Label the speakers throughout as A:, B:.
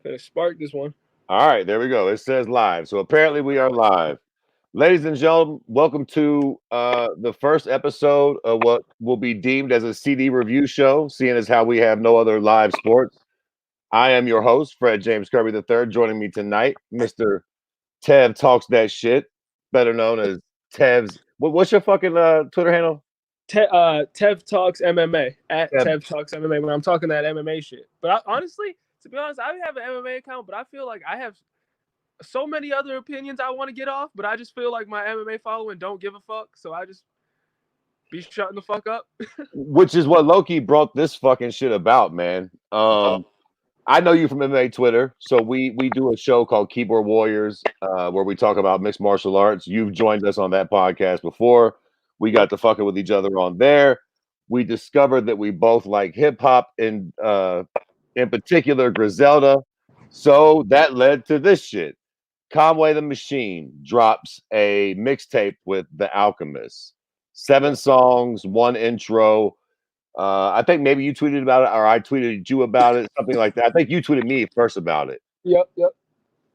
A: Gonna spark this one.
B: All right, there we go. It says live. So apparently we are live. Ladies and gentlemen, welcome to the first episode of what will be deemed as a CD review show, seeing as how we have no other live sports. I am your host, Fred James Kirby III. Joining me tonight, Mr. Tev Talks That Shit, better known as Tev's. What's your fucking Twitter handle?
A: Tev Talks MMA at
B: Tev.
A: Tev Talks MMA when I'm talking that MMA shit. But honestly, to be honest, I have an MMA account, but I feel like I have so many other opinions I want to get off, but I just feel like my MMA following don't give a fuck, so I just be shutting the fuck up.
B: Which is what Loki brought this fucking shit about, man. I know you from MMA Twitter, so we do a show called Keyboard Warriors, where we talk about mixed martial arts. You've joined us on that podcast before. We got to fucking with each other on there. We discovered that we both like hip hop and in particular Griselda. So that led to this shit. Conway the Machine drops a mixtape with the Alchemist. 7 songs, 1 intro. I think maybe you tweeted about it, or I tweeted you about it, something like that. I think you tweeted me first about it.
A: Yep.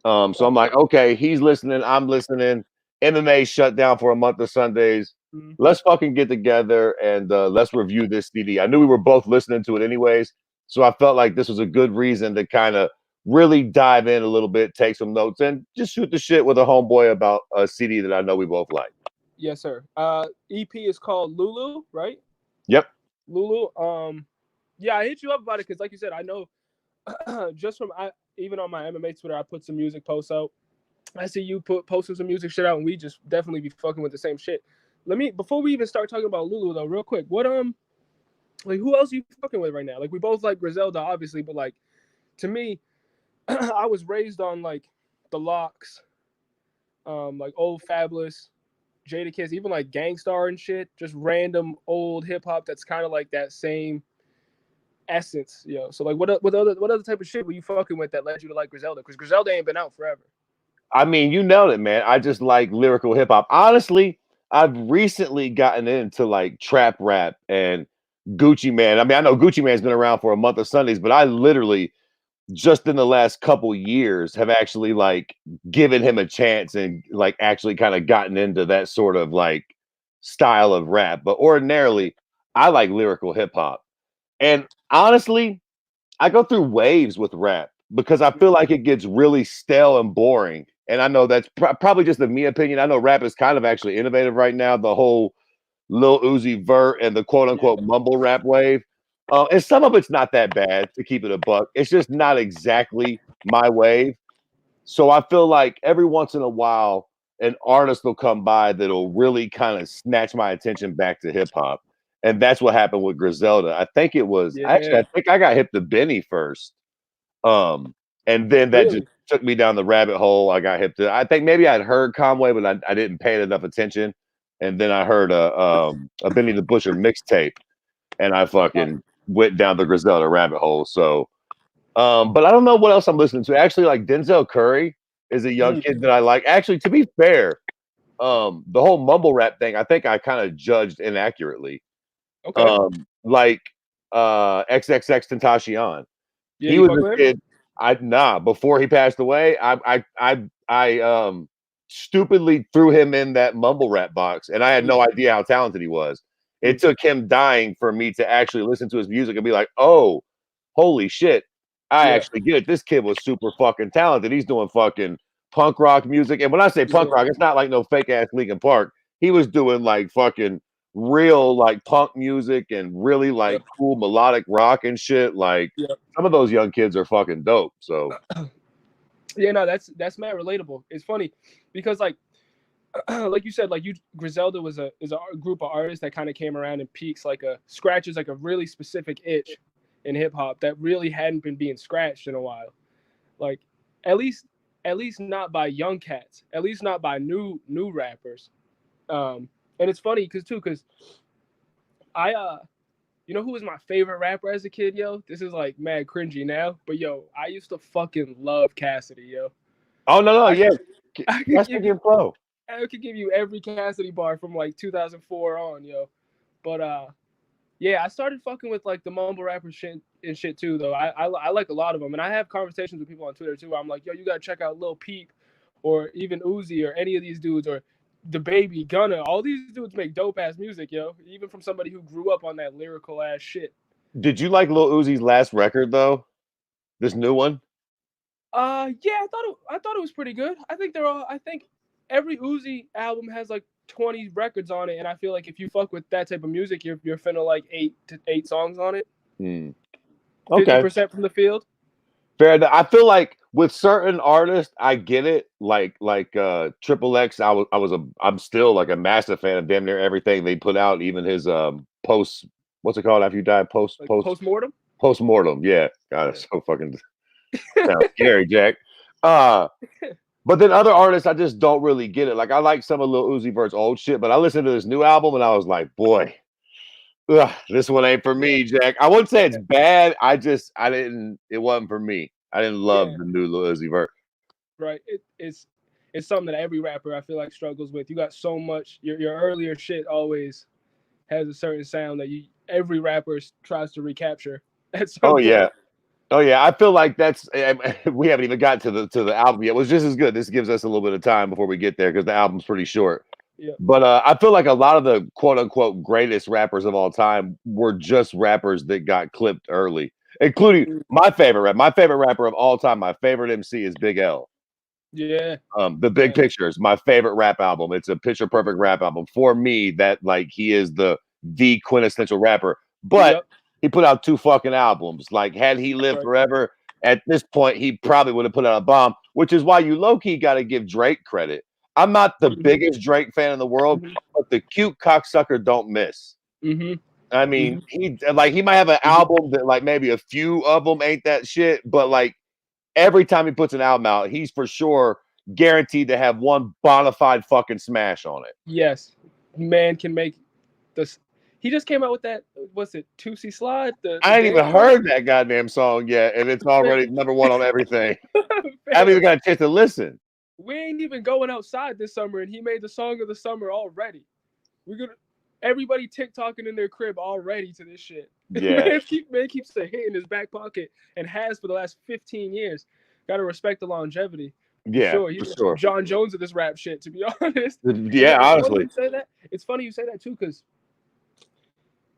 B: So I'm like, okay, he's listening, I'm listening. MMA shut down for a month of Sundays.
A: Mm-hmm.
B: Let's fucking get together and let's review this CD. I knew we were both listening to it anyways, so I felt like this was a good reason to kind of really dive in a little bit, take some notes, and just shoot the shit with a homeboy about a CD that I know we both like.
A: Yes, sir. EP is called Lulu, right?
B: Yep.
A: Lulu. Yeah, I hit you up about it because, like you said, I know just from even on my MMA Twitter, I put some music posts out. I see you posting some music shit out, and we just definitely be fucking with the same shit. Before we even start talking about Lulu though, real quick, what like who else are you fucking with right now? Like we both like Griselda, obviously, but like to me, I was raised on like the Locks, like old Fabulous, Jadakiss, even like Gangstar and shit, just random old hip hop that's kind of like that same essence, yo. So like, what other type of shit were you fucking with that led you to like Griselda? Because Griselda ain't been out forever.
B: I mean, you nailed it, man. I just like lyrical hip hop. Honestly, I've recently gotten into like trap rap and Gucci Man. I mean, I know Gucci Man's been around for a month of Sundays, but I literally just in the last couple years have actually like given him a chance and like actually kind of gotten into that sort of like style of rap. But ordinarily, I like lyrical hip hop. And honestly, I go through waves with rap because I feel like it gets really stale and boring. And I know that's probably just a me opinion. I know rap is kind of actually innovative right now. The whole Lil Uzi Vert and the quote unquote mumble rap wave. And some of it's not that bad to keep it a buck. It's just not exactly my wave. So I feel like every once in a while, an artist will come by that'll really kind of snatch my attention back to hip hop. And that's what happened with Griselda. I think it was actually,
A: Yeah,
B: I think I got hip to Benny first. And then that just
A: really.
B: took me down the rabbit hole. I got hip to, I think maybe I'd heard Conway, but I didn't pay enough attention. And then I heard a Benny the Butcher mixtape and I fucking went down the Griselda rabbit hole. So, but I don't know what else I'm listening to. Actually, like Denzel Curry is a young kid that I like. Actually, to be fair, the whole mumble rap thing, I think I kind of judged inaccurately.
A: Okay.
B: Like XXX Tentacion.
A: Yeah,
B: He
A: you
B: was
A: fuck
B: a
A: with him?
B: kid. Before he passed away, I stupidly threw him in that mumble rap box, and I had no idea how talented he was. It took him dying for me to actually listen to his music and be like, "Oh, holy shit! I
A: Yeah.
B: actually get it. This kid was super fucking talented. He's doing fucking punk rock music." And when I say punk rock, it's not like no fake ass Linkin Park. He was doing like fucking real like punk music and really like
A: Yep.
B: cool melodic rock and shit. Like
A: Yep.
B: some of those young kids are fucking dope. So
A: Yeah, no, that's mad relatable. It's funny because like you said, like you Griselda is a group of artists that kind of came around and peaks like a scratches like a really specific itch in hip hop that really hadn't been being scratched in a while. Like at least at least not by young cats, at least not by new rappers. And it's funny because I you know who was my favorite rapper as a kid, yo? This is like mad cringy now, but yo, I used to fucking love Cassidy, yo.
B: oh no,
A: I
B: yeah.
A: could I could
B: That's
A: give you
B: the flow.
A: I could give you every Cassidy bar from like 2004 on, yo. But Yeah, I started fucking with like the mumble rapper shit and shit too, though. I like a lot of them, and I have conversations with people on Twitter too. Where I'm like, yo, you gotta check out Lil Peep, or even Uzi, or any of these dudes, or the Baby Gunna. All these dudes make dope ass music, yo. Even from somebody who grew up on that lyrical ass shit.
B: Did you like Lil Uzi's last record though? This new one?
A: Yeah, I thought it was pretty good. I think they're all. I think every Uzi album has like 20 records on it, and I feel like if you fuck with that type of music, you're finna like eight songs on it.
B: Hmm.
A: 50% from the field.
B: Fair enough. I feel like with certain artists, I get it. Like Triple X, I'm still like a massive fan of damn near everything they put out, even his post, what's it called after you die?
A: Like post-mortem.
B: Postmortem. Yeah. God, it's so fucking sounds scary, Jack. But then other artists, I just don't really get it. Like I like some of Lil Uzi Vert's old shit, but I listened to this new album and I was like, boy, this one ain't for me, Jack. I wouldn't say it's bad. It wasn't for me. I didn't love the new Lil Uzi Vert.
A: Right. It's something that every rapper I feel like struggles with. You got so much. Your earlier shit always has a certain sound that every rapper tries to recapture at some
B: Oh
A: point.
B: yeah. Oh yeah, I feel like we haven't even got to the album yet. It was just as good. This gives us a little bit of time before we get there because the album's pretty short.
A: Yeah.
B: But I feel like a lot of the quote unquote greatest rappers of all time were just rappers that got clipped early, including my favorite rapper. My favorite rapper of all time, my favorite MC is Big L.
A: Yeah.
B: The Big Picture is my favorite rap album. It's a picture perfect rap album for me. That like he is the quintessential rapper. But he put out 2 fucking albums. Like had he lived forever, at this point he probably would have put out a bomb. Which is why you low key got to give Drake credit. I'm not the biggest Drake fan in the world, but the cute cocksucker don't miss. I mean, he might have an album that like maybe a few of them ain't that shit, but like every time he puts an album out, he's for sure guaranteed to have one bona fide fucking smash on it.
A: Yes, man can make this. He just came out with that. What's it? Tootsie Slide.
B: I ain't even heard that goddamn song yet, and it's already number 1 on everything. I haven't even got a chance to listen.
A: We ain't even going outside this summer, and he made the song of the summer already. Everybody TikToking in their crib already to this shit.
B: Yeah,
A: man keeps a hit in his back pocket and has for the last 15 years. Got to respect the longevity.
B: Yeah, for sure.
A: John Jones of this rap shit, to be honest.
B: Yeah, honestly.
A: It's funny you say that too, because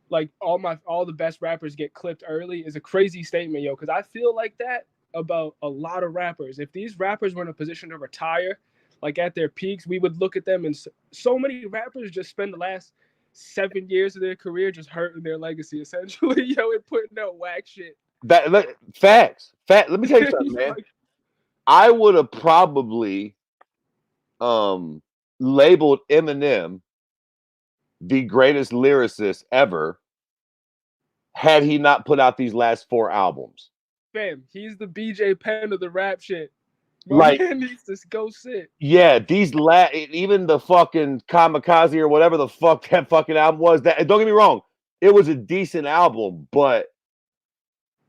A: like all the best rappers get clipped early is a crazy statement, yo. Because I feel like that about a lot of rappers. If these rappers were in a position to retire, like at their peaks, we would look at them, and so many rappers just spend the last 7 years of their career just hurting their legacy, essentially, yo, and putting out whack shit.
B: Facts. Let me tell you something, man. I would have probably labeled Eminem the greatest lyricist ever had he not put out these last 4 albums.
A: Fam, he's the BJ Penn of the rap shit.
B: My
A: man needs to go sit.
B: Yeah, even the fucking Kamikaze or whatever the fuck that fucking album was. That don't get me wrong, it was a decent album, but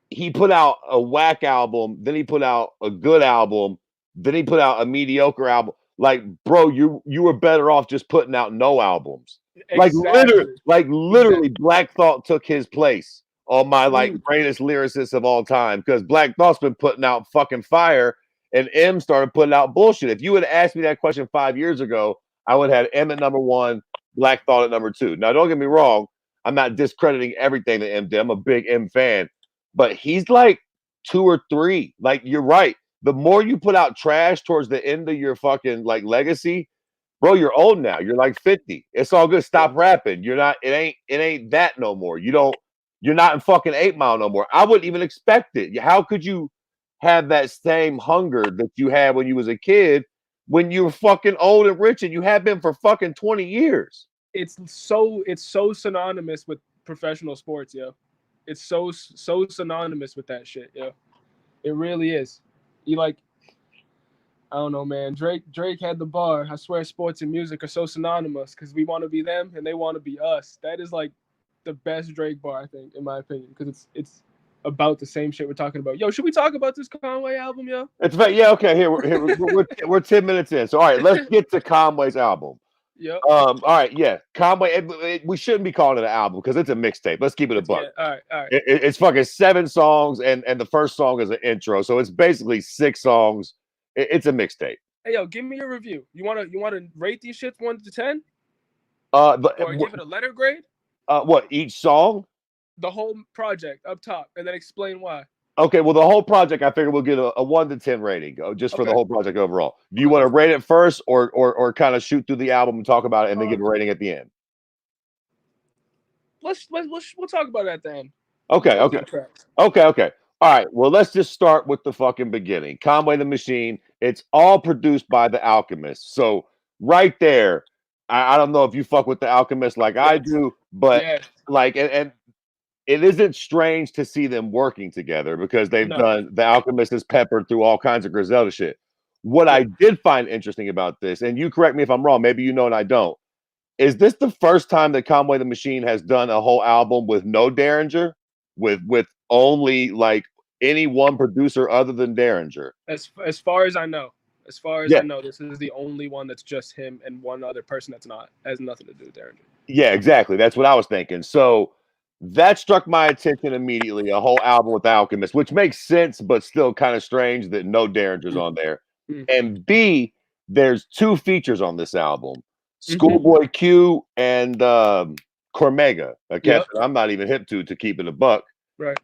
B: he put out a whack album, then he put out a good album, then he put out a mediocre album. Like, bro, you were better off just putting out no albums.
A: Exactly.
B: Like literally, Black Thought took his place on my like greatest lyricist of all time because Black Thought's been putting out fucking fire. And M started putting out bullshit. If you had asked me that question 5 years ago, I would have had M at number 1, Black Thought at number 2. Now, don't get me wrong. I'm not discrediting everything that M did. I'm a big M fan. But he's like 2 or 3. Like, you're right. The more you put out trash towards the end of your fucking, like, legacy, bro, you're old now. You're like 50. It's all good. Stop rapping. It ain't that no more. You're not in fucking 8 Mile no more. I wouldn't even expect it. How could you have that same hunger that you had when you was a kid when you were fucking old and rich and you have been for fucking 20 years.
A: It's so synonymous with professional sports, yo. It's so synonymous with that shit, yo. It really is. I don't know, man. Drake had the bar. I swear sports and music are so synonymous because we want to be them and they want to be us. That is like the best Drake bar, I think, in my opinion, because it's about the same shit we're talking about. Yo, should we talk about this Conway album, yo?
B: Okay. Here we're 10 minutes in. So all right, let's get to Conway's album.
A: Yep.
B: All right, yeah. Conway. We shouldn't be calling it an album because it's a mixtape. Let's keep it a buck.
A: Yeah. All right. All right.
B: It's fucking 7 songs, and the first song is an intro, so it's basically 6 songs. It's a mixtape.
A: Hey, yo, give me your review. You wanna rate these shits 1 to 10, or give it a letter grade?
B: What each song?
A: The whole project up top, and then explain why.
B: Okay, well, the whole project, I figure we'll get a 1 to 10 rating just for the
A: Okay.
B: whole project overall. Do you
A: Okay.
B: want to rate it first, or kind of shoot through the album and talk about it, and then give a rating at the end?
A: We'll talk about it at the end.
B: Okay. All right. Well, let's just start with the fucking beginning. Conway the Machine. It's all produced by the Alchemist. So right there, I don't know if you fuck with the Alchemist like I do, but like, and it isn't strange to see them working together because they've done the Alchemist is peppered through all kinds of Griselda shit. What I did find interesting about this, and you correct me if I'm wrong, maybe you know and I don't, is this the first time that Conway the Machine has done a whole album with no Derringer, with only like any one producer other than Derringer?
A: As far as I know, this is the only one that's just him and one other person that's not has nothing to do with Derringer.
B: Yeah, exactly. That's what I was thinking. So that struck my attention immediately. A whole album with Alchemist, which makes sense, but still kind of strange that no Derringer's on there. And B, there's 2 features on this album: Schoolboy Q and Cormega, a cat I'm not even hip to keep it a buck.
A: Right.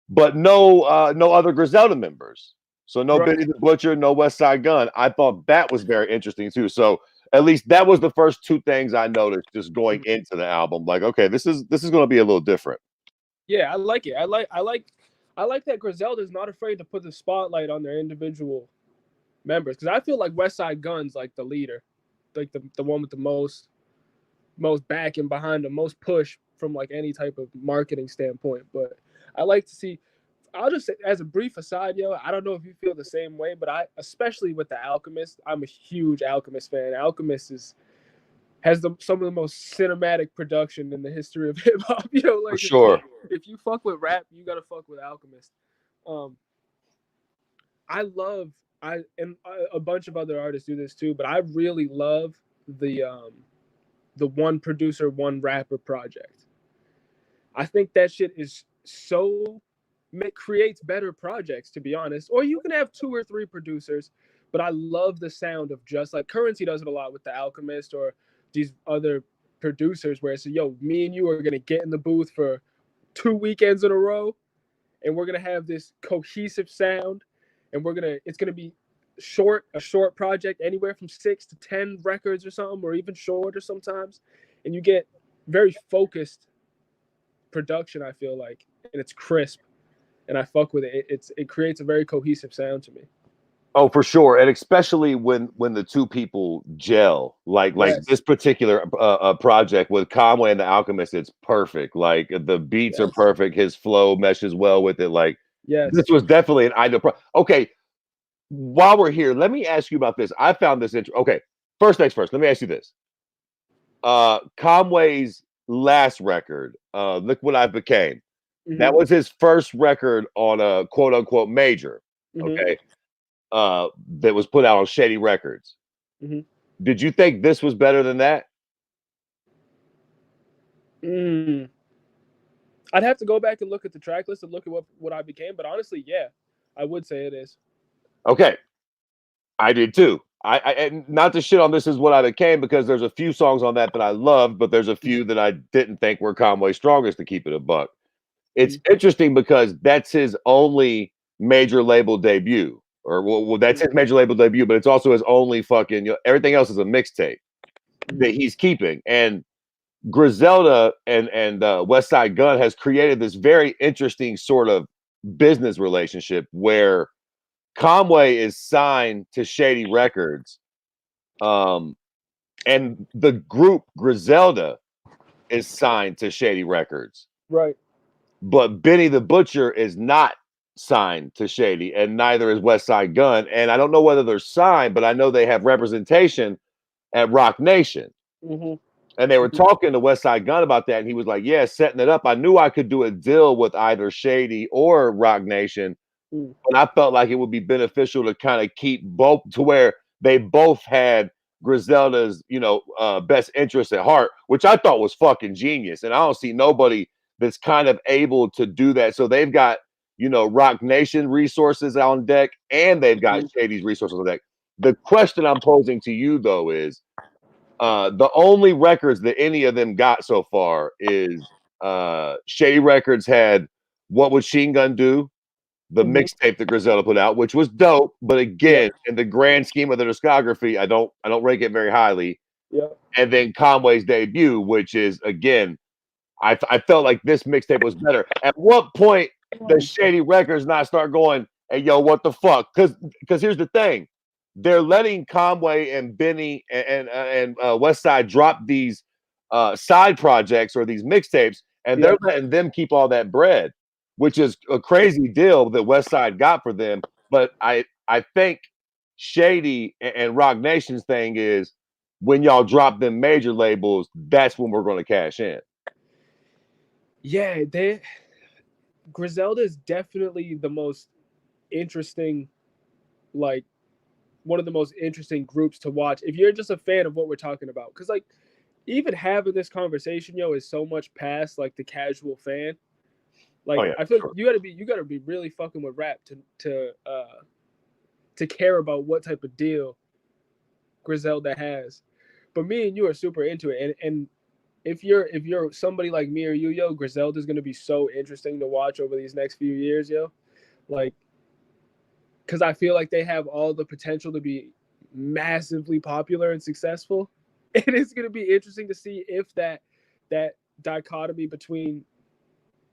B: But no other Griselda members. So no Benny the Butcher, no West Side Gun. I thought that was very interesting too. So at least that was the first 2 things I noticed just going into the album. Like, okay, this is going to be a little different.
A: Yeah, I like it. I like that Griselda's not afraid to put the spotlight on their individual members, because I feel like West Side Gun's like the leader, like the one with the most backing behind the most push from like any type of marketing standpoint. But I like to see. I'll just say, as a brief aside, yo, I don't know if you feel the same way, but especially with the Alchemist, I'm a huge Alchemist fan. Alchemist has some of the most cinematic production in the history of hip hop. You know, like
B: for sure.
A: If you fuck with rap, you gotta fuck with Alchemist. And a bunch of other artists do this too, but I really love the one producer, one rapper project. I think that shit is creates better projects, to be honest. Or you can have 2 or 3 producers, but I love the sound of just like Currency does it a lot with the Alchemist or these other producers where it's, yo, me and you are gonna get in the booth for 2 weekends in a row, and we're gonna have this cohesive sound, and it's gonna be a short project, anywhere from 6 to 10 records or something, or even shorter sometimes, and you get very focused production, I feel like, and it's crisp, and I fuck with it. It creates a very cohesive sound to me.
B: Oh, for sure, and especially when the 2 people gel, like this particular project with Conway and the Alchemist, it's perfect. Like the beats are perfect, his flow meshes well with it. Like this was definitely an ideal. Okay, while we're here, let me ask you about this. I found this interesting. Okay, first things first. Let me ask you this. Conway's last record, Look What I Became. That was his first record on a quote unquote major. Okay. That was put out on Shady Records. Did you think this was better than that?
A: I'd have to go back and look at the track list and look at what I became, but honestly, yeah, I would say it is.
B: Okay, I did too. I and not to shit on This Is What I Became, because there's a few songs on that I loved, but there's a few that I didn't think were Conway's strongest, to keep it a buck. It's interesting because that's his only major label debut. Or well, that's his major label debut, but it's also his only fucking, everything else is a mixtape that he's keeping. And Griselda and West Side Gun has created this very interesting sort of business relationship where Conway is signed to Shady Records, and the group Griselda is signed to Shady Records.
A: Right.
B: But Benny the Butcher is not signed to Shady, and neither is West Side Gun. And I don't know whether they're signed, but I know they have representation at Rock Nation. And they were talking to West Side Gun about that, and he was like, yeah, setting it up. I knew I could do a deal with either Shady or Rock Nation, but I felt like it would be beneficial to kind of keep both, to where they both had Griselda's, best interest at heart, which I thought was fucking genius. And I don't see nobody that's kind of able to do that. So they've got, Rock Nation resources on deck, and they've got Shady's resources on deck. The question I'm posing to you though is, the only records that any of them got so far is Shady Records had What Would Sheen Gun Do, the mixtape that Griselda put out, which was dope, but again, in the grand scheme of the discography, I don't rank it very highly.
A: Yeah.
B: And then Conway's debut, which is again, I felt like this mixtape was better. At what point does Shady Records not start going, "Hey, yo, what the fuck?" Because here's the thing, they're letting Conway and Benny and Westside drop these side projects or these mixtapes, and they're letting them keep all that bread, which is a crazy deal that Westside got for them. But I think Shady and Rock Nation's thing is, when y'all drop them major labels, that's when we're going to cash in.
A: Yeah, Griselda is definitely the most interesting, like one of the most interesting groups to watch if you're just a fan of what we're talking about. Because like even having this conversation, is so much past like the casual fan. Like I feel like you gotta be really fucking with rap to care about what type of deal Griselda has. But me and you are super into it, and if you're somebody like me or you, Griselda's gonna be so interesting to watch over these next few years, like, because I feel like they have all the potential to be massively popular and successful. And it's gonna be interesting to see if that dichotomy between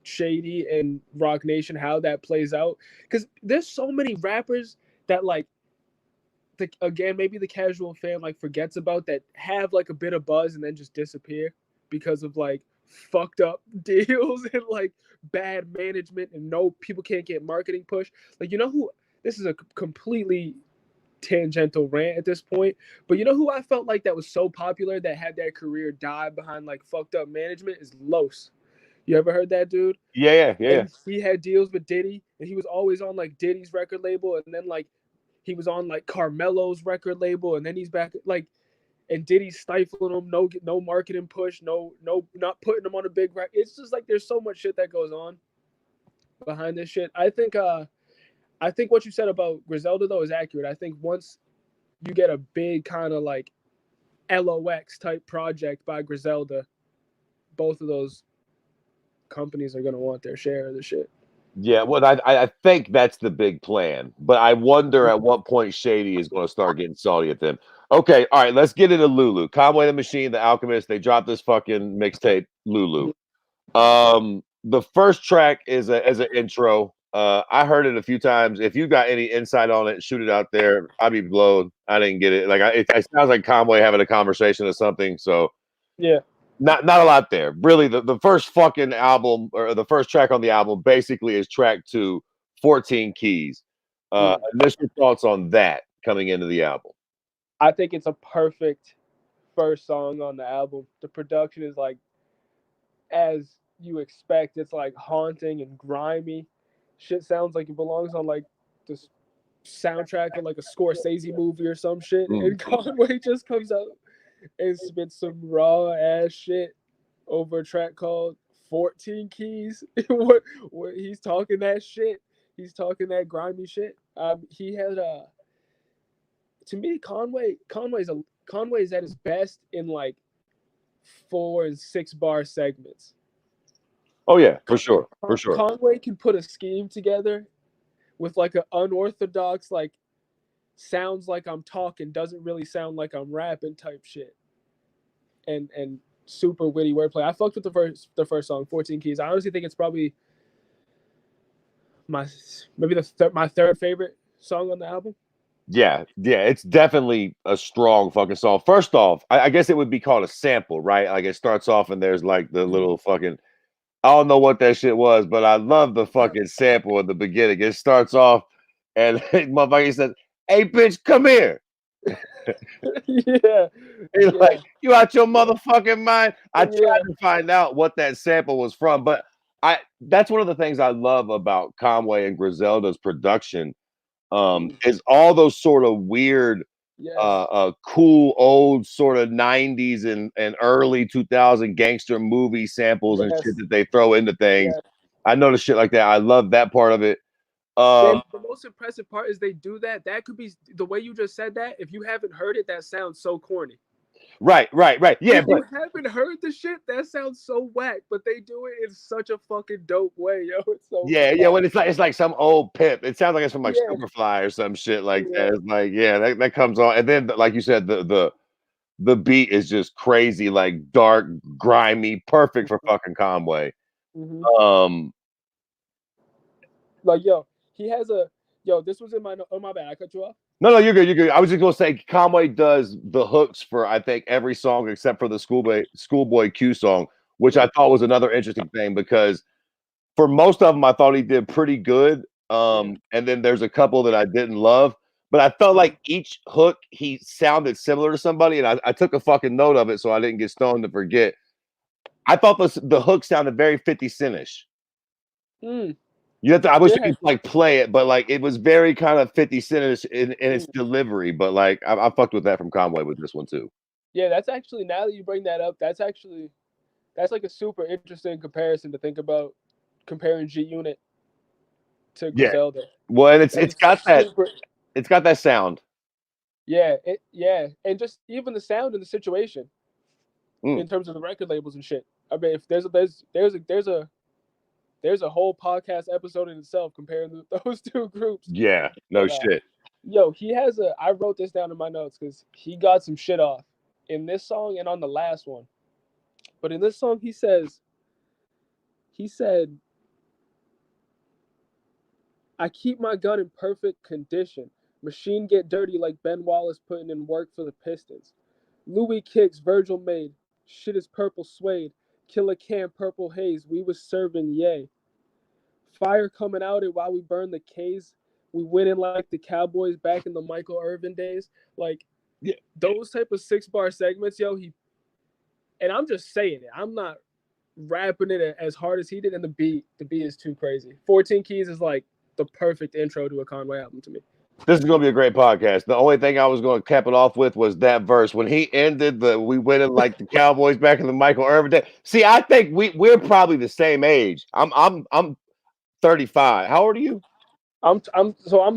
A: Shady and Rock Nation, how that plays out. Because there's so many rappers that like again, maybe the casual fan like forgets about, that have like a bit of buzz and then just disappear because of like fucked up deals and like bad management, and no, people can't get marketing push. Like, who, this is a completely tangential rant at this point, but who I felt like that was so popular that had their career die behind like fucked up management is Los. You ever heard that dude?
B: Yeah.
A: And he had deals with Diddy, and he was always on like Diddy's record label, and then like he was on like Carmelo's record label, and then he's back like, and Diddy's stifling him, no marketing push, no not putting him on a big record. It's just like there's so much shit that goes on behind this shit. I think what you said about Griselda though is accurate. I think once you get a big kind of like LOX type project by Griselda, both of those companies are gonna want their share of the shit.
B: Yeah, well, I think that's the big plan, but I wonder at what point Shady is going to start getting salty at them. Okay, all right, let's get into Lulu. Conway the Machine, The Alchemist, they dropped this fucking mixtape, Lulu. The first track is as an intro. I heard it a few times. If you got any insight on it, shoot it out there. I'd be blown. I didn't get it. Like it sounds like Conway having a conversation or something. So
A: yeah.
B: Not a lot there. Really, the first fucking album, or the first track on the album, basically is track 2, 14 Keys. Initial thoughts on that coming into the album?
A: I think it's a perfect first song on the album. The production is like as you expect. It's like haunting and grimy. Shit sounds like it belongs on like this soundtrack of like a Scorsese movie or some shit. And Conway just comes out and spits some raw ass shit over a track called 14 Keys. what he's talking that shit. He's talking that grimy shit. He had to me, Conway's at his best in like 4 and 6 bar segments.
B: Oh yeah, for sure.
A: Conway can put a scheme together with like an unorthodox, like sounds like I'm talking, doesn't really sound like I'm rapping type shit. And super witty wordplay. I fucked with the first song, 14 Keys. I honestly think it's probably my third favorite song on the album.
B: Yeah, it's definitely a strong fucking song. First off, I guess it would be called a sample, right? Like it starts off and there's like the little fucking, I don't know what that shit was, but I love the fucking sample at the beginning. It starts off and motherfucker says, "Hey bitch, come here."
A: Yeah.
B: He's like, "You out your motherfucking mind?" I tried to find out what that sample was from, but that's one of the things I love about Conway and Griselda's production, is all those sort of weird
A: Yes.
B: cool old sort of 90s and early 2000 gangster movie samples and shit
A: Yes.
B: that they throw into things.
A: Yes.
B: I noticed shit like that. I love that part of it.
A: And the most impressive part is they do that. That could be the way you just said that. If you haven't heard it, that sounds so corny.
B: Right. Yeah,
A: If
B: but
A: you haven't heard the shit, that sounds so whack. But they do it in such a fucking dope way, yo. It's so
B: yeah, when it's like some old pimp. It sounds like it's from like
A: yeah,
B: Superfly or some shit like
A: yeah.
B: that. It's like, yeah, that comes on. And then like you said, the beat is just crazy, like dark, grimy, perfect for fucking Conway.
A: Mm-hmm.
B: Um,
A: Like yo, he has a yo. This was in my oh my bad. I cut you off.
B: no, you're good. You're good. I was just gonna say Conway does the hooks for I think every song except for the Schoolboy Q song, which I thought was another interesting thing because for most of them I thought he did pretty good.
A: Yeah.
B: And then there's a couple that I didn't love, but I felt like each hook he sounded similar to somebody, and I took a fucking note of it so I didn't get stoned to forget. I thought the hook sounded very 50 Cent-ish.
A: Mm,
B: You have to. I wish I
A: yeah.
B: could like play it, but like it was very kind of 50 Cent in its
A: Mm.
B: delivery. But like I fucked with that from Conway with this one too.
A: Yeah, that's actually now that you bring that up, that's like a super interesting comparison to think about comparing G Unit to
B: Yeah.
A: Griselda.
B: Well, and
A: That's super.
B: it's got that sound.
A: Yeah, and just even the sound and the situation
B: Mm.
A: in terms of the record labels and shit. I mean, if there's a whole podcast episode in itself comparing those two groups.
B: Yeah, no
A: But
B: shit.
A: yo, he has a. I wrote this down in my notes because he got some shit off in this song and on the last one. But in this song, he said, "I keep my gun in perfect condition. Machine get dirty like Ben Wallace putting in work for the Pistons. Louis kicks Virgil made. Shit is purple suede. Killer Cam purple haze. We was serving yay. Fire coming out it while we burn the K's. We winning like the Cowboys back in the Michael Irvin days. Like
B: Yeah.
A: those type of 6-bar segments, yo. And I'm just saying it. I'm not rapping it as hard as he did. And the beat is too crazy. 14 Keys is like the perfect intro to a Conway album to me.
B: This is gonna be a great podcast. The only thing I was gonna cap it off with was that verse when he ended the "we winning like the Cowboys back in the Michael Irvin day." See, I think we're probably the same age. I'm 35. How old are you?
A: I'm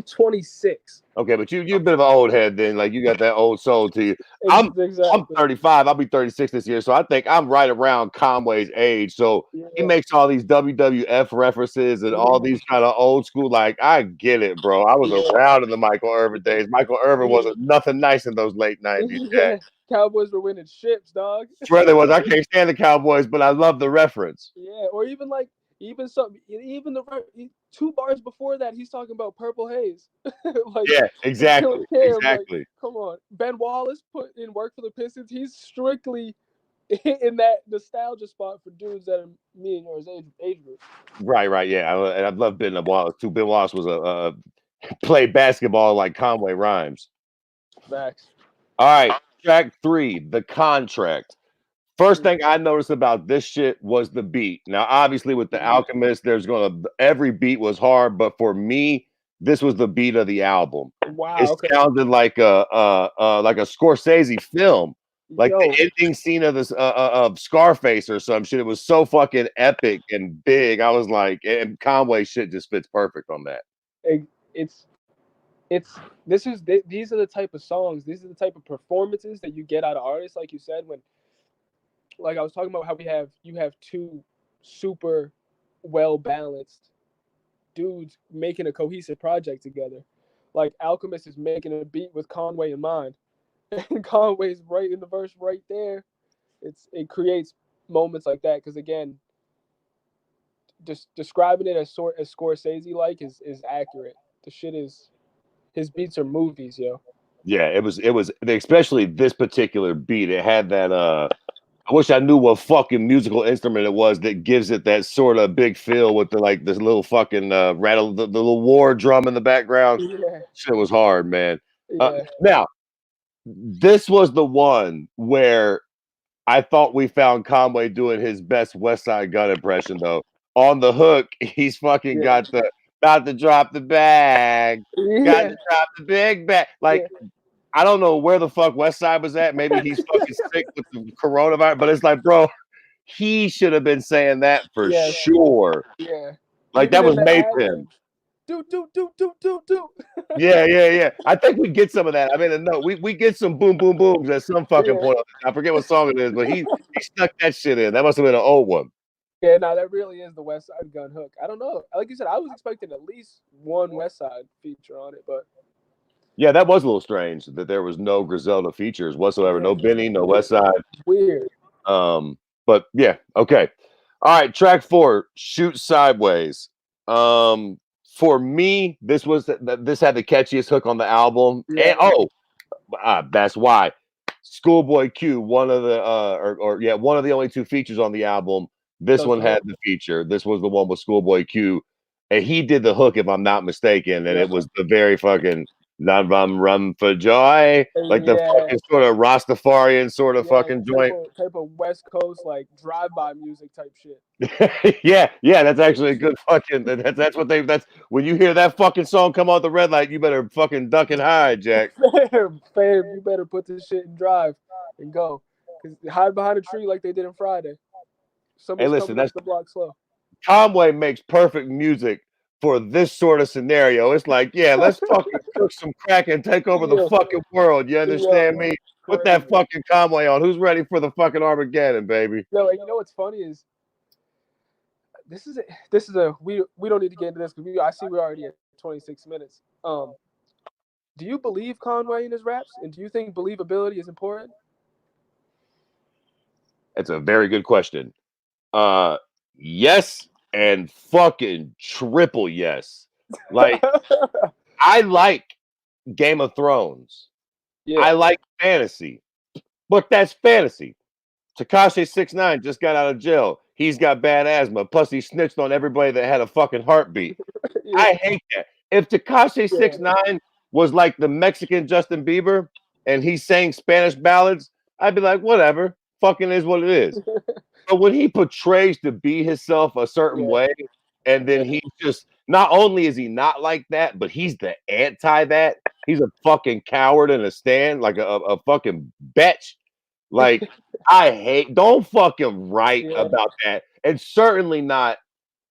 A: 26.
B: Okay, but you're a bit of an old head then. Like you got that old soul to you. I'm
A: Exactly.
B: 35. I'll be 36 this year. So I think I'm right around Conway's age. So
A: Yeah.
B: he makes all these WWF references and all these kind of old school. Like, I get it, bro. I was around in the Michael Irvin days. Michael Irvin wasn't nothing nice in those late 90s.
A: Yeah. Cowboys were winning ships, dog.
B: Swear there was. I can't stand the Cowboys, but I love the reference.
A: Yeah, or even like even the 2 bars before that, he's talking about purple haze. Like
B: Yeah, exactly.
A: Like, come on, Ben Wallace put in work for the Pistons. He's strictly in that nostalgia spot for dudes that are me and yours age group.
B: Right. Yeah, I love Ben Wallace too. Ben Wallace was a played basketball like Conway Rhymes.
A: Facts.
B: All right, track 3, The Contract. First thing I noticed about this shit was the beat. Now, obviously, with the Alchemist, every beat was hard, but for me, this was the beat of the album.
A: Wow.
B: It sounded like a Scorsese film, like the ending scene of this of Scarface or some shit. It was so fucking epic and big. I was like, and Conway shit just fits perfect on that.
A: These are the type of songs, these are the type of performances that you get out of artists, like you said, when, like I was talking about how you have two super well balanced dudes making a cohesive project together. Like Alchemist is making a beat with Conway in mind, and Conway's right in the verse right there. It creates moments like that because again, just describing it as Scorsese like is accurate. The shit is his beats are movies, yo.
B: Yeah, it was especially this particular beat. It had that I wish I knew what fucking musical instrument it was that gives it that sort of big feel with this little fucking rattle, the little war drum in the background.
A: Yeah.
B: Shit was hard, man.
A: Yeah.
B: Now, this was the one where I thought we found Conway doing his best West Side Gun impression, though. On the hook, he's fucking got the about to drop the bag, got to drop the big bag. Like, I don't know where the fuck West Side was at. Maybe he's fucking sick with the coronavirus, but it's like, bro, he should have been saying that for
A: Yes.
B: sure.
A: Yeah.
B: Like
A: Even
B: that
A: in
B: was
A: the
B: made
A: ad
B: for him.
A: do.
B: Yeah. I think we get some of that. I mean, no, we get some boom, boom, booms at some fucking
A: Yeah.
B: point. I forget what song it is, but he stuck that shit in. That must have been an old one.
A: Yeah, no, that really is the West Side Gun hook. I don't know. Like you said, I was expecting at least one West Side feature on it, but
B: Yeah, that was a little strange that there was no Griselda features whatsoever.
A: yeah,
B: No Benny, no West Side.
A: weird.
B: But yeah, okay. All right, track 4, Shoot Sideways. For me, this had the catchiest hook on the album.
A: Yeah.
B: And that's why. Schoolboy Q, one of the one of the only 2 features on the album. This one had the feature. This was the one with Schoolboy Q. And he did the hook, if I'm not mistaken, and it was the very fucking rum for joy, like the fucking sort of Rastafarian sort of fucking joint.
A: Type of West Coast like drive-by music type shit.
B: yeah, that's actually a good fucking. That's what they. That's when you hear that fucking song come out the red light, you better fucking duck and hide, Jack.
A: Fam, you better put this shit in drive and go, cause hide behind a tree like they did on Friday. Somebody's
B: listen,
A: coming up the block slow.
B: Conway makes perfect music for this sort of scenario. It's like, yeah, let's fucking cook some crack and take over the fucking world. You understand me? Put that fucking Conway on. Who's ready for the fucking Armageddon, baby?
A: Yo, and you know what's funny is this is a we don't need to get into this because I see we're already at 26 minutes. Do you believe Conway in his raps, and do you think believability is important?
B: It's a very good question. Yes, and fucking triple yes. Like, I like Game of Thrones.
A: Yeah.
B: I like fantasy, but that's fantasy. Tekashi 6ix9ine just got out of jail. He's got bad asthma. Plus, he snitched on everybody that had a fucking heartbeat. I hate that. If Tekashi 6ix9ine was like the Mexican Justin Bieber and he sang Spanish ballads, I'd be like, whatever. Fucking is what it is. But when he portrays to be himself a certain way, and then he just not only is he not like that, but he's the anti that. He's a fucking coward and a stand, like a fucking bitch. Like, don't fucking write about that. And certainly not,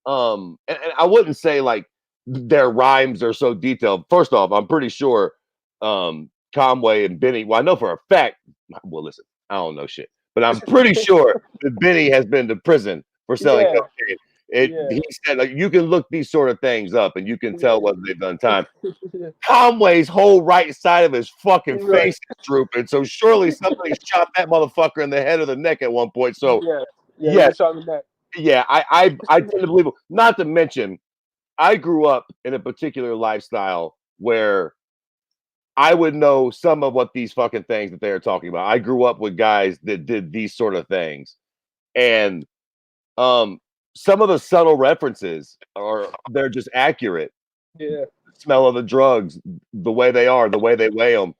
B: and I wouldn't say like their rhymes are so detailed. First off, I'm pretty sure Conway and Benny, well, I know for a fact, well, listen, I don't know shit, but I'm pretty sure that Benny has been to prison for selling cocaine. He said, like, you can look these sort of things up and you can tell whether they've done time. Conway's whole right side of his fucking face is drooping, so surely somebody shot that motherfucker in the head or the neck at one point. So
A: yeah, shot in the neck.
B: Yeah, I tend to believe it. Not to mention, I grew up in a particular lifestyle where I would know some of what these fucking things that they're talking about. I grew up with guys that did these sort of things, and some of the subtle references they're just accurate.
A: Yeah,
B: The smell of the drugs, the way they are, the way they weigh them.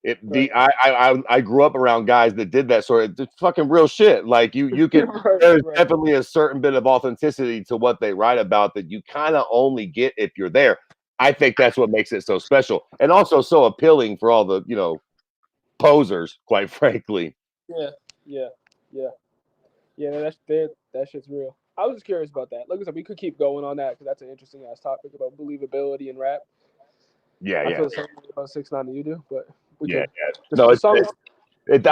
B: I grew up around guys that did that sort of fucking real shit. Like you can there's definitely a certain bit of authenticity to what they write about that you kind of only get if you're there. I think that's what makes it so special and also so appealing for all the posers, quite frankly.
A: Yeah. That shit's real. I was just curious about that. Like I said, we could keep going on that because that's an interesting ass topic about believability in rap. I feel the same way about 6ix9ine that you do, but we can.
B: No, I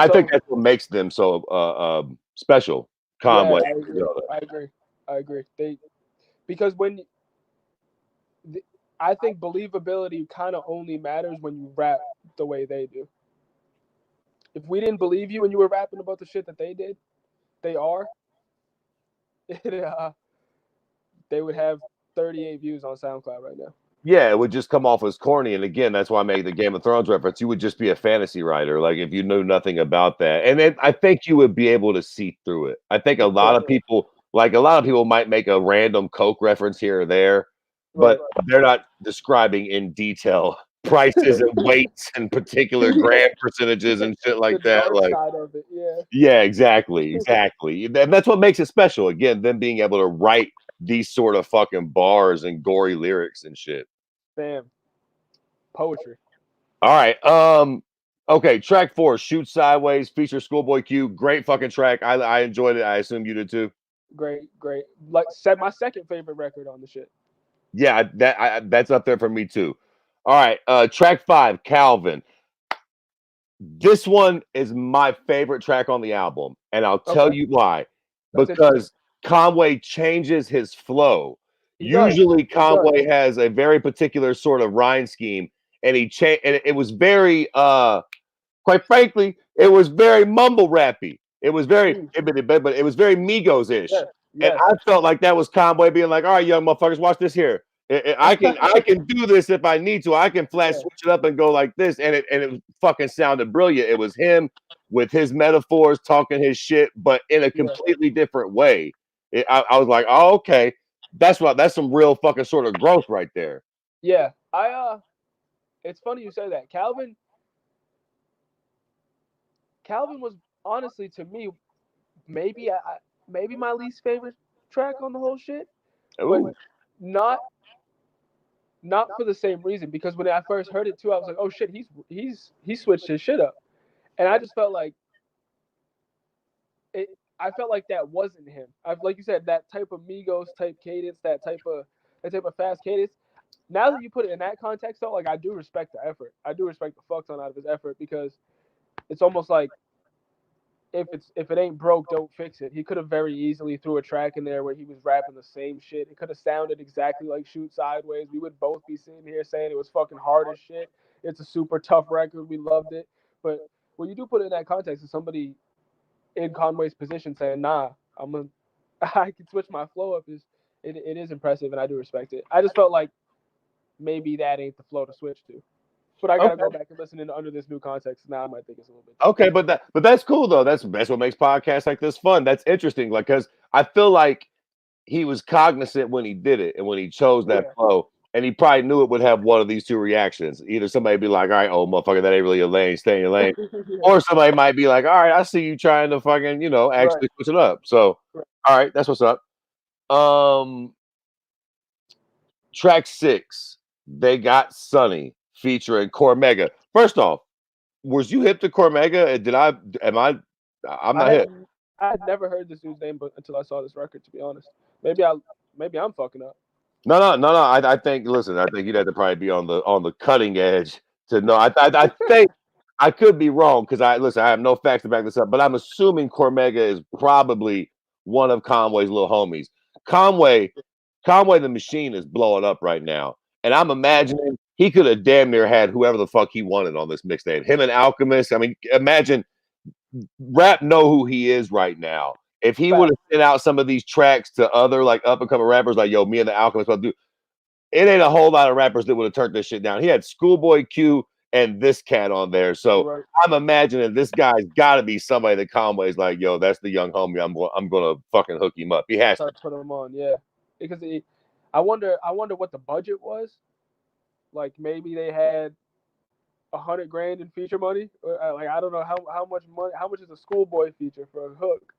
B: think that's what makes them so special. Conway.
A: I agree. Because I think believability kind of only matters when you rap the way they do. If we didn't believe you when you were rapping about the shit that they would have 38 views on SoundCloud right now.
B: Yeah, it would just come off as corny. And again, that's why I made the Game of Thrones reference. You would just be a fantasy writer, like if you knew nothing about that. And then I think you would be able to see through it. I think a lot of people might make a random Coke reference here or there, but they're not describing in detail prices and weights and particular gram percentages and shit like that. Like, exactly. And that's what makes it special. Again, them being able to write these sort of fucking bars and gory lyrics and shit.
A: Bam. Poetry.
B: All right. Okay, track 4, Shoot Sideways, feature Schoolboy Q. Great fucking track. I enjoyed it. I assume you did too.
A: Great, great. Like said, my second favorite record on the shit.
B: Yeah, that's up there for me too. All right, track 5, Calvin. This one is my favorite track on the album, and I'll tell
A: Okay,
B: you why.
A: that's interesting.
B: Because Conway changes his flow.
A: He does.
B: Usually,
A: He does.
B: Conway has a very particular sort of rhyme scheme, and and it was very quite frankly, it was very mumble rappy. It was very,
A: Mm,
B: but it was very Migos-ish.
A: yes,
B: And
A: yes.
B: I felt like that was Conway being like, all right, young motherfuckers, watch this here. I can do this if I need to. I can flash
A: Yeah,
B: switch it up and go like this. And it fucking sounded brilliant. It was him with his metaphors talking his shit, but in a
A: yeah,
B: completely different way. I was like, oh, okay. That's some real fucking sort of growth right there.
A: yeah. It's funny you say that. Calvin was honestly to me maybe maybe my least favorite track on the whole shit, but
B: Ooh.
A: not not for the same reason. Because when I first heard it too, I was like, oh shit, he switched his shit up, and I just felt like it. I felt like that wasn't him. Like you said, that type of Migos type cadence, that type of fast cadence. Now that you put it in that context, though, like I do respect the effort. I do respect the fuck ton out of his effort because it's almost like if it ain't broke, don't fix it. He could have very easily threw a track in there where he was rapping the same shit. It could have sounded exactly like Shoot Sideways. We would both be sitting here saying it was fucking hard as shit. It's a super tough record. We loved it. But when you do put it in that context of somebody in Conway's position saying, "Nah, I can switch my flow up," it is impressive and I do respect it. I just felt like maybe that ain't the flow to switch to. But I gotta
B: Okay.
A: go back and listen into under this new context. Now I might think it's a little bit different.
B: Okay, but that's cool though. That's what makes podcasts like this fun. That's interesting. Like, because I feel like he was cognizant when he did it and when he chose that
A: Yeah.
B: flow, and he probably knew it would have one of these two reactions. Either somebody be like, "All right, oh motherfucker, that ain't really your lane. Stay in your lane,"
A: Yeah.
B: or somebody might be like, "All right, I see you trying to fucking
A: Right.
B: actually switch it up." So,
A: Right.
B: all right, that's what's up. Um, track 6, they got Sunny featuring Cormega. First off, was you hip to Cormega? Did I? Am I? I'm
A: I
B: not
A: had
B: hip.
A: I had never heard this dude's name but until I saw this record. To be honest, maybe I'm fucking up.
B: No. I think. Listen, I think you'd have to probably be on the cutting edge to know. I think I could be wrong because I listen. I have no facts to back this up, but I'm assuming Cormega is probably one of Conway's little homies. Conway, Conway the Machine is blowing up right now, and I'm imagining he could have damn near had whoever the fuck he wanted on this mixtape. Him and Alchemist. I mean, imagine Rap know who he is right now. If he would
A: Fact.
B: have sent out some of these tracks to other like up and coming rappers, like yo, me and the Alchemist, will do it ain't a whole lot of rappers that would have turned this shit down. He had Schoolboy Q and this cat on there. So
A: Right.
B: I'm imagining this guy's got to be somebody that Conway's like, yo, that's the young homie. I'm gonna fucking hook him up. He has to.
A: Start putting them on. Yeah. Because I wonder what the budget was. Like maybe they had 100 grand in feature money. Like I don't know how much money. How much is a schoolboy feature for a hook?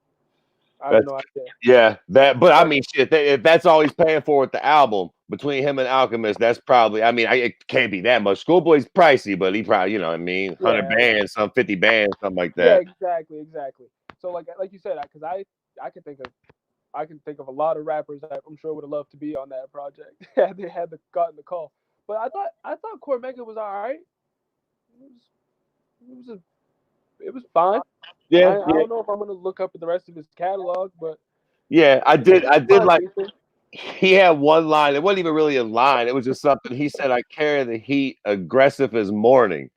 A: I have
B: That's
A: no idea.
B: yeah, that. But I
A: Like
B: mean, shit. If that's all he's paying for with the album between him and Alchemist, that's probably. I mean, it can't be that much. Schoolboy's pricey, but he probably, what I mean, 100 bands, some 50 bands, something like
A: yeah,
B: that.
A: exactly. So like you said, because I can think of I can think of a lot of rappers that I'm sure would have loved to be on that project had they had gotten the call. But I thought Cormega was all right. It was it was fine.
B: Yeah,
A: I
B: yeah,
A: don't know if I'm gonna look up at the rest of his catalog, but
B: yeah. I
A: it
B: did.
A: was
B: I did
A: fine,
B: like.
A: decent.
B: He had one line. It wasn't even really a line. It was just something he said. I carry the heat, aggressive as morning.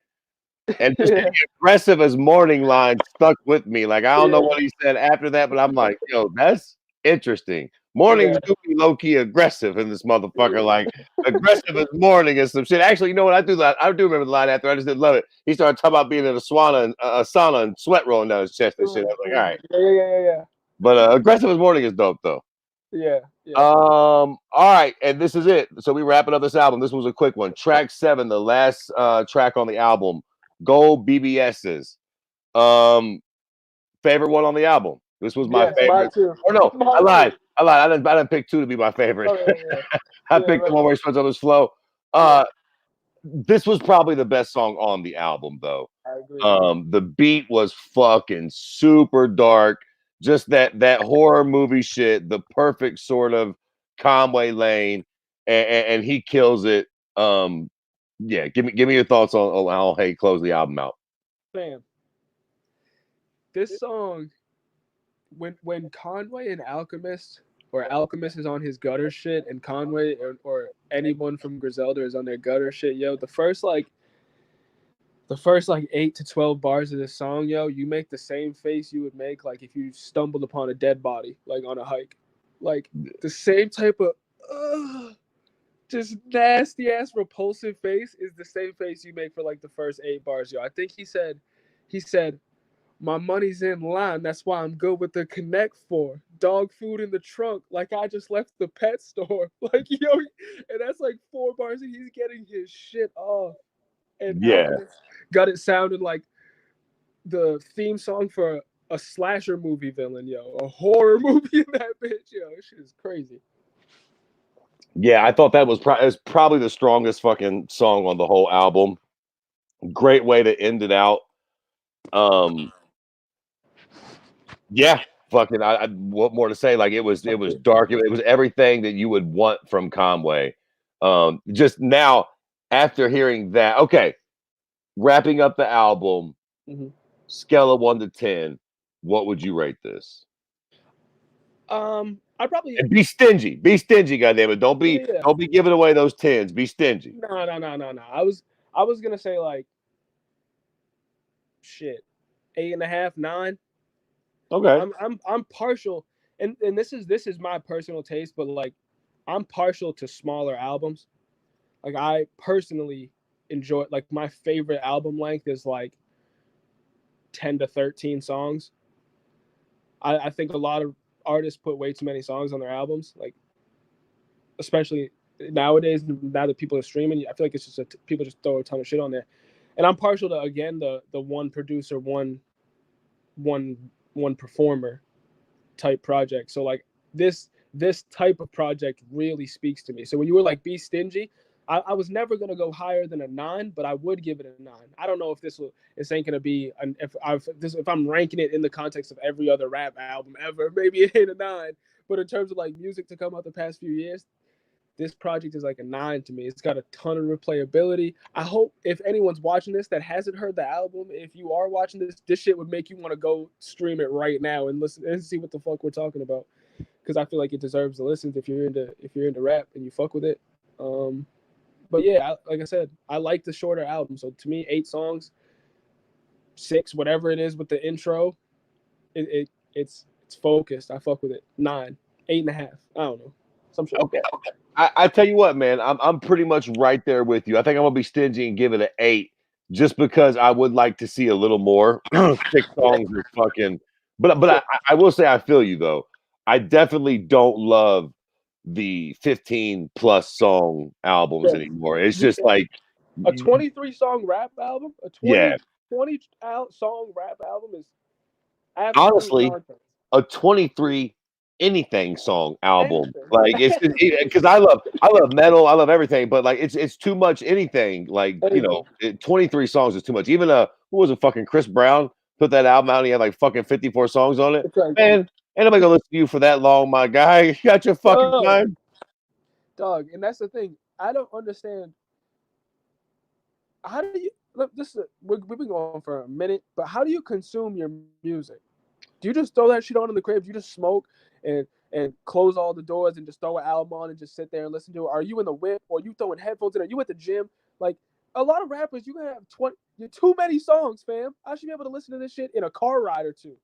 B: And just the
A: Yeah,
B: aggressive as morning line stuck with me. Like, I don't know
A: yeah,
B: what he said after that, but I'm like, yo, that's interesting. Mornings
A: yeah.
B: do be low key aggressive in this motherfucker. Like, aggressive as morning is some shit. Actually, you know what? I do that. I do remember the line after. I just didn't love it. He started talking about being in a sauna and sweat rolling down his chest and shit. I was like, all right.
A: Yeah.
B: But aggressive as morning is dope, though.
A: Yeah.
B: All right, and this is it. So we wrapping up this album. This was a quick one. Track 7, the last track on the album, Gold BBS's. Favorite one on the album. This was my
A: Yes, mine
B: favorite.
A: too.
B: Or no, I
A: Mine too.
B: lied. I didn't pick 2 to be my favorite.
A: Oh yeah.
B: I
A: Yeah,
B: picked the
A: right.
B: one where he spins on his flow.
A: Yeah.
B: This was probably the best song on the album, though.
A: I agree.
B: The beat was fucking super dark. Just that horror movie shit, the perfect sort of Conway lane, and he kills it. Yeah, give me your thoughts on how Hey close the album out.
A: Fam, this song, when Conway and Alchemist, or Alchemist is on his gutter shit, and Conway or anyone from Griselda is on their gutter shit, yo, the first 8 to 12 bars of this song, yo, you make the same face you would make like if you stumbled upon a dead body, like on a hike. Like the same type of just nasty ass repulsive face is the same face you make for like the first 8 bars, yo. I think he said, my money's in line. That's why I'm good with the Connect for. Dog food in the trunk, like I just left the pet store. Like, yo, and that's like 4 bars and he's getting his shit off. And
B: Yeah,
A: Alchemist got it sounding like the theme song for a slasher movie villain, yo. A horror movie in that bitch, yo. This shit is crazy.
B: yeah, I thought that was probably the strongest fucking song on the whole album. Great way to end it out. Um, yeah, fucking. I what more to say? Like it was dark. It was everything that you would want from Conway. Just now after hearing that, okay, wrapping up the album,
A: Mm-hmm.
B: scale of 1 to 10, what would you rate this?
A: I probably
B: And be stingy. Be stingy, goddamn it. Don't be
A: yeah.
B: don't be giving away those tens. Be stingy.
A: No. I was gonna say like shit, 8.5, 9.
B: Okay.
A: I'm partial, and this is my personal taste, but like I'm partial to smaller albums. Like I personally enjoy, like my favorite album length is like 10 to 13 songs. I think a lot of artists put way too many songs on their albums, like especially nowadays. Now that people are streaming, I feel like it's just people just throw a ton of shit on there. And I'm partial to, again, the one producer, one one performer type project. So like this type of project really speaks to me. So when you were like be stingy, I was never gonna go higher than a 9, but I would give it a 9. I don't know if this ain't gonna be if I'm ranking it in the context of every other rap album ever, maybe it hit a 9. But in terms of like music to come out the past few years, this project is like a 9 to me. It's got a ton of replayability. I hope if anyone's watching this that hasn't heard the album, if you are watching this shit would make you want to go stream it right now and listen and see what the fuck we're talking about. Because I feel like it deserves the listens if you're into rap and you fuck with it. But yeah, like I said, I like the shorter album. So to me, 8 songs, 6, whatever it is with the intro, it's focused. I fuck with it. 9, 8.5. I don't know, some shit like
B: Okay.
A: that.
B: I tell you what, man, I'm pretty much right there with you. I think I'm gonna be stingy and give it an 8, just because I would like to see a little more. 6 songs is fucking. But
A: Yeah,
B: I will say I feel you though. I definitely don't love the 15 plus song albums
A: yeah.
B: anymore. It's just like,
A: A 23 song rap album, a
B: yeah,
A: 20 song rap album is absolute
B: honestly,
A: nonsense.
B: a 23 anything song album.
A: Anything.
B: Like it's because I love metal, I love everything, but like it's too much anything. Like,
A: Anything.
B: 23 songs is too much. Even who was it, fucking Chris Brown put that album out and he had like fucking 54 songs on it.
A: It's like,
B: Man, ain't nobody gonna listen to you for that long, my guy. You got your fucking
A: dog,
B: time.
A: dog. And that's the thing. I don't understand. How do you look? We've been going for a minute, but how do you consume your music? Do you just throw that shit on in the crib? Do you just smoke and close all the doors and just throw an album on and just sit there and listen to it? Are you in the whip, or are you throwing headphones in? Are you at the gym? Like a lot of rappers, you can have 20. You're too many songs, fam. I should be able to listen to this shit in a car ride or two.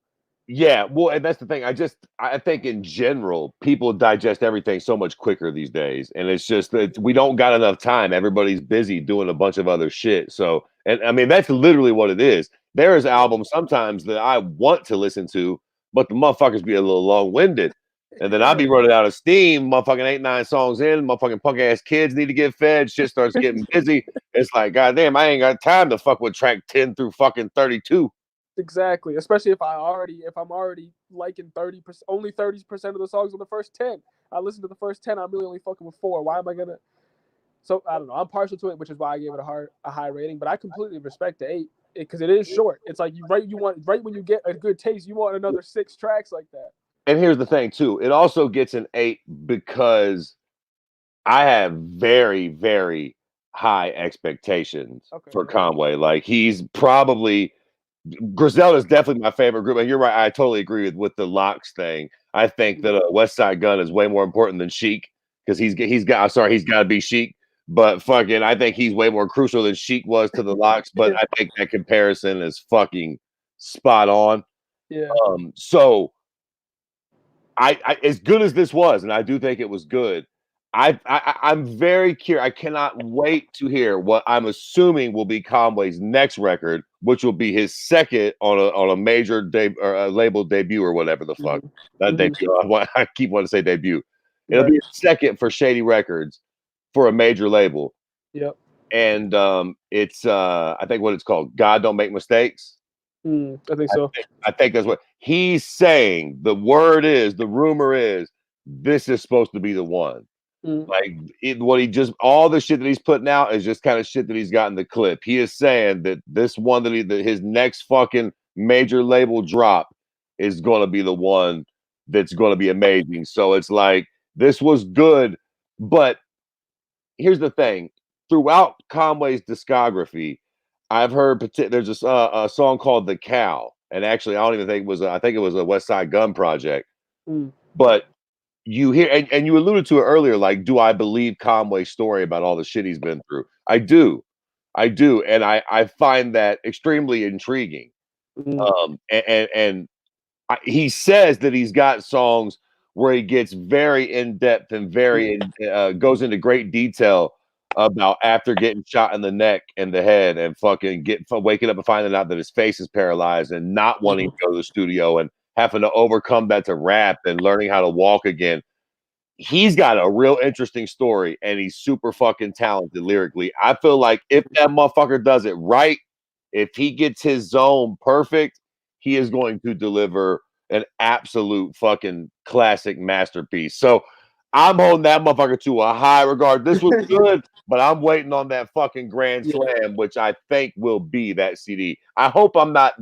B: Yeah, well, and that's the thing. I think in general, people digest everything so much quicker these days, and it's just that we don't got enough time. Everybody's busy doing a bunch of other shit. So, and I mean, that's literally what it is. There's albums sometimes that I want to listen to, but the motherfuckers be a little long winded, and then I be
A: Yeah.
B: running out of steam. Motherfucking 8, 9 songs in, motherfucking punk ass kids need to get fed. Shit starts getting busy. It's like, goddamn, I ain't got time to fuck with track 10 through fucking 32.
A: Exactly. Especially if I'm already liking 30%, only 30% of the songs on the first 10. I listen to the first 10, I'm really only fucking with 4. Why am I gonna? So I don't know. I'm partial to it, which is why I gave it a high rating. But I completely respect the 8. because it is short. It's like you want right when you get a good taste, you want another 6 tracks like that.
B: And here's the thing too, it also gets an 8 because I have very, very high expectations for
A: Okay.
B: Conway. Like he's probably Griselda is definitely my favorite group, and you're right. I totally agree with the Locks thing. I think that West Side Gun is way more important than Sheik because he's got. I'm sorry, he's got to be Sheik, but fucking, I think he's way more crucial than Sheik was to the Locks. But I think that comparison is fucking spot on.
A: Yeah.
B: So I as good as this was, and I do think it was good. I'm very curious. I cannot wait to hear what I'm assuming will be Conway's next record, which will be his second on a major or a label debut or whatever the fuck. Not debut. I keep wanting to say debut. It'll be his second for Shady Records for a major label.
A: Yep.
B: And it's I think what it's called. God Don't Make Mistakes.
A: I think so.
B: I think that's what he's saying. The rumor is, this is supposed to be the one. Like all the shit that he's putting out is just kind of shit that he's got in the clip. He is saying that this one that his next fucking major label drop is going to be the one that's going to be amazing. So it's like, this was good, but here's the thing. Throughout Conway's discography, I've heard there's a song called "The Cow," and actually, I don't even think it was. I think it was a West Side Gun project. But you hear, and you alluded to it earlier. Like, do I believe Conway's story about all the shit he's been through? I do, and I find that extremely intriguing. And he says that he's got songs where he gets very in depth and goes into great detail about after getting shot in the neck and the head and fucking waking up and finding out that his face is paralyzed and not wanting to go to the studio and having to overcome that to rap and learning how to walk again. He's got a real interesting story and he's super fucking talented lyrically. I feel like if that motherfucker does it right, if he gets his zone perfect, he is going to deliver an absolute fucking classic masterpiece. So I'm holding that motherfucker to a high regard. This was good, but I'm waiting on that fucking grand slam, which I think will be that CD. I hope I'm not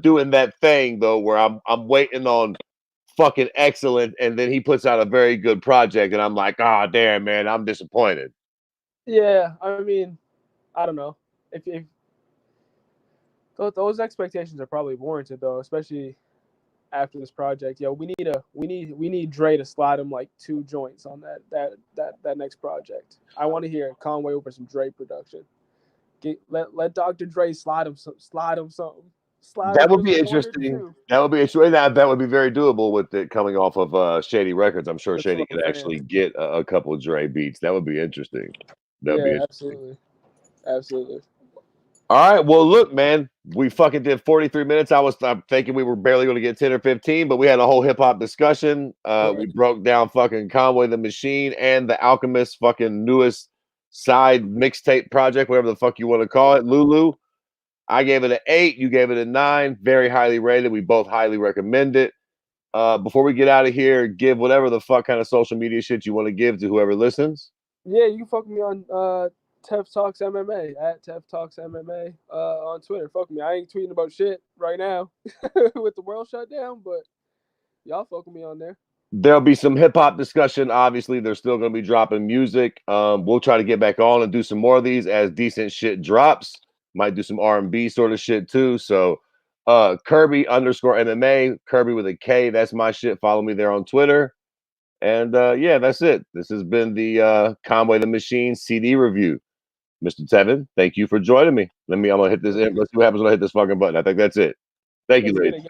B: doing that thing though, where I'm waiting on fucking excellent, and then he puts out a very good project, and I'm like, oh damn, man, I'm disappointed.
A: Yeah, I mean, I don't know if those expectations are probably warranted though, especially after this project. Yo, we need Dre to slide him like 2 joints on that next project. I want to hear Conway over some Dre production. Let Dr. Dre slide him something.
B: That would be interesting. That would be interesting. That would be very doable with it coming off of Shady Records. I'm sure Shady could actually get a couple of Dre beats. That would be interesting.
A: Absolutely.
B: All right. Well, look, man, we fucking did 43 minutes. I'm thinking we were barely going to get 10 or 15, but we had a whole hip hop discussion. We broke down fucking Conway the Machine and the Alchemist fucking newest side mixtape project, whatever the fuck you want to call it. Lulu. I gave it an 8. You gave it a 9. Very highly rated. We both highly recommend it. Before we get out of here, give whatever the fuck kind of social media shit you want to give to whoever listens.
A: Yeah, you can fuck me on Tev Talks MMA at Tev Talks MMA on Twitter. Fuck me. I ain't tweeting about shit right now with the world shut down, but y'all fuck me on there.
B: There'll be some hip hop discussion. Obviously, they're still going to be dropping music. We'll try to get back on and do some more of these as decent shit drops. Might do some R&B sort of shit too. So Kirby _MMA, Kirby with a K. That's my shit. Follow me there on Twitter. And yeah, that's it. This has been the Conway the Machine CD review. Mr. Tevin, thank you for joining me. I'm gonna hit this. Let's see what happens when I hit this fucking button. I think that's it. Thank you, ladies.